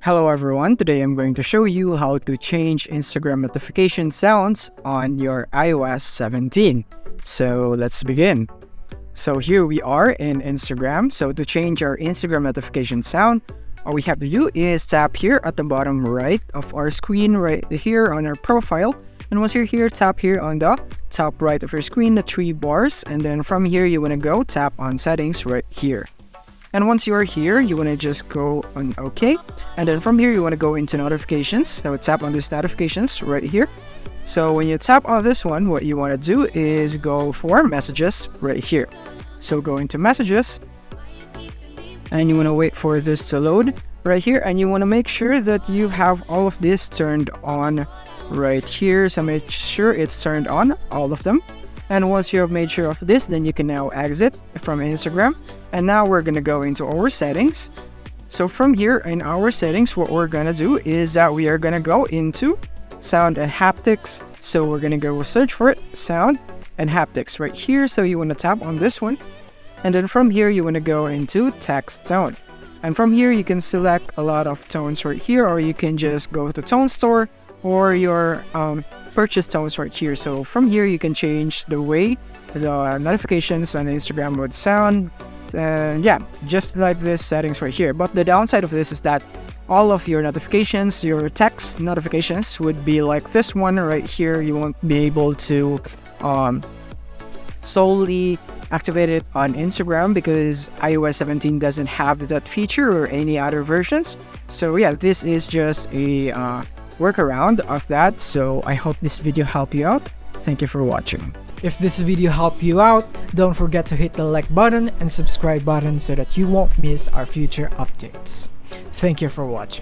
Hello everyone, today I'm going to show you how to change Instagram notification sounds on your iOS 17. So let's begin. So here we are in Instagram. So to change our Instagram notification sound, all we have to do is tap here at the bottom right of our screen right here on our profile. And once you're here, tap here on the top right of your screen, the three bars. And then from here, you want to go tap on settings right here. And once you are here, you want to just go on OK. And then from here, you want to go into notifications. So tap on this notifications right here. So when you tap on this one, what you want to do is go for messages right here. So go into messages and you want to wait for this to load right here. And you want to make sure that you have all of this turned on right here. So make sure it's turned on, all of them. And once you have made sure of this, then you can now exit from Instagram. And now we're going to go into our settings. So from here in our settings, what we're going to do is that we are going to go into sound and haptics. So we're going to go search for it, sound and haptics right here. So you want to tap on this one. And then from here, you want to go into text tone. And from here, you can select a lot of tones right here, or you can just go to Tone Store or your purchase tones right here. So from here, you can change the way the notifications on Instagram would sound. Yeah, just like this settings right here. But the downside of this is that all of your notifications, your text notifications would be like this one right here. You won't be able to solely activate it on Instagram because iOS 17 doesn't have that feature or any other versions. So yeah, this is just a workaround of that. So I hope this video helped you out. Thank you for watching. If this video helped you out, don't forget to hit the like button and subscribe button so that you won't miss our future updates. Thank you for watching.